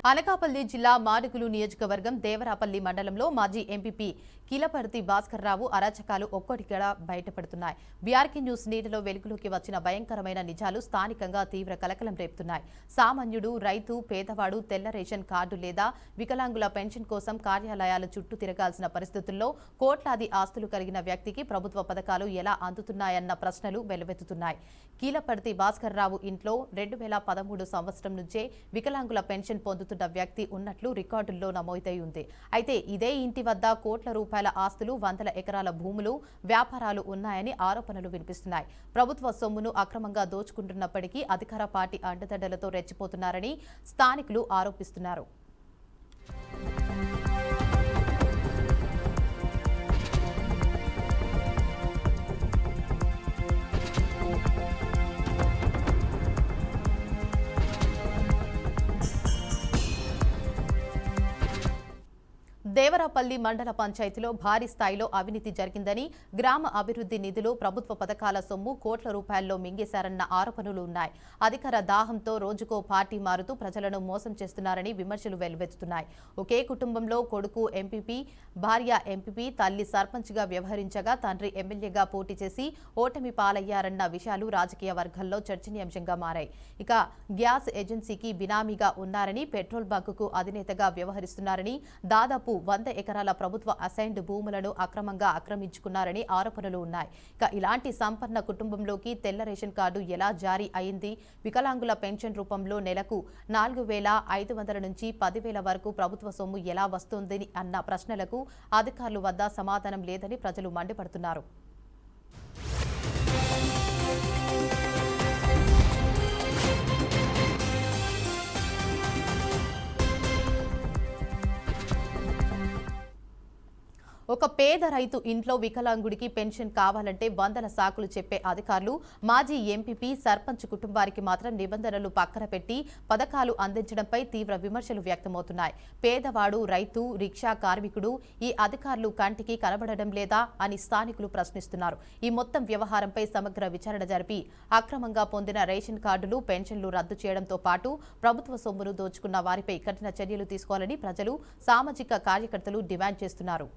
అనకాపల్లి జిల్లా మాడుగులు నియోజకవర్గం దేవరాపల్లి మండలంలో మాజీ ఎంపీపీ కీలపర్తి భాస్కర్రావు అరాచకాలు ఒక్కొక్కటిగా బయటపడుతున్నాయి. బీఆర్కే న్యూస్ నీటిలో వెలుగులోకి వచ్చిన భయంకరమైన నిజాలు స్థానికంగా తీవ్ర కలకలం రేపుతున్నాయి. సామాన్యుడు, రైతు, పేదవాడు తెల్ల రేషన్ కార్డు లేదా వికలాంగుల పెన్షన్ కోసం కార్యాలయాల చుట్టూ తిరగాల్సిన పరిస్థితుల్లో కోట్లాది ఆస్తులు కలిగిన వ్యక్తికి ప్రభుత్వ పథకాలు ఎలా అందుతున్నాయన్న ప్రశ్నలు వెల్లువెత్తుతున్నాయి. కీలపర్తి భాస్కర్రావు ఇంట్లో 2013 సంవత్సరం నుంచే వికలాంగుల పెన్షన్ పొందుతున్న వ్యక్తి ఉన్నట్లు రికార్డుల్లో నమోదై ఉంది. అయితే ఇదే ఇంటి వద్ద కోట్ల రూపాయల ఆస్తులు, వందల ఎకరాల భూములు, వ్యాపారాలు ఉన్నాయని ఆరోపణలు వినిపిస్తున్నాయి. ప్రభుత్వ సొమ్మును అక్రమంగా దోచుకుంటున్నప్పటికీ అధికార పార్టీ అండదండలతో రెచ్చిపోతున్నారని స్థానికులు ఆరోపిస్తున్నారు. దేవరాపల్లి మండల పంచాయతీలో భారీ స్థాయిలో అవినీతి జరిగిందని, గ్రామ అభివృద్ధి నిధులు, ప్రభుత్వ పథకాల సొమ్ము కోట్ల రూపాయల్లో మింగేశారన్న ఆరోపణలు ఉన్నాయి. అధికార దాహంతో రోజుకో పార్టీ మారుతూ ప్రజలను మోసం చేస్తున్నారని విమర్శలు వెల్లువెత్తుతున్నాయి. ఒకే కుటుంబంలో కొడుకు ఎంపీపీ, భార్య ఎంపీపీ, తల్లి సర్పంచ్గా వ్యవహరించగా తండ్రి ఎమ్మెల్యేగా పోటీ చేసి ఓటమి పాలయ్యారన్న విషయాలు రాజకీయ వర్గాల్లో చర్చనీయాంశంగా మారాయి. ఇక గ్యాస్ ఏజెన్సీకి బినామీగా ఉన్నారని, పెట్రోల్ బంకుకు అధినేతగా వ్యవహరిస్తున్నారని, దాదాపు 100 ఎకరాల ప్రభుత్వ అసైన్డ్ భూములను అక్రమంగా ఆక్రమించుకున్నారని ఆరోపణలు ఉన్నాయి. ఇక ఇలాంటి సంపన్న కుటుంబంలోకి తెల్ల రేషన్ కార్డు ఎలా జారీ అయింది? వికలాంగుల పెన్షన్ రూపంలో నెలకు 4,500 నుంచి 10,000 వరకు ప్రభుత్వ సొమ్ము ఎలా వస్తుంది అన్న ప్రశ్నలకు అధికారుల వద్ద సమాధానం లేదని ప్రజలు మండిపడుతున్నారు. ఒక పేద రైతు ఇంట్లో వికలాంగుడికి పెన్షన్ కావాలంటే వందల సాకులు చెప్పే అధికారులు మాజీ ఎంపీపీ, సర్పంచ్ కుటుంబానికి మాత్రం నిబంధనలు పక్కన పెట్టి పథకాలు అందించడంపై తీవ్ర విమర్శలు వ్యక్తమవుతున్నాయి. పేదవాడు, రైతు, రిక్షా కార్మికుడు ఈ అధికారులు కంటికి కనబడడం లేదా అని స్థానికులు ప్రశ్నిస్తున్నారు. ఈ మొత్తం వ్యవహారంపై సమగ్ర విచారణ జరిపి అక్రమంగా పొందిన రేషన్ కార్డులు, పెన్షన్లు రద్దు చేయడంతో పాటు ప్రభుత్వ సొమ్మును దోచుకున్న వారిపై కఠిన చర్యలు తీసుకోవాలని ప్రజలు, సామాజిక కార్యకర్తలు డిమాండ్ చేస్తున్నారు.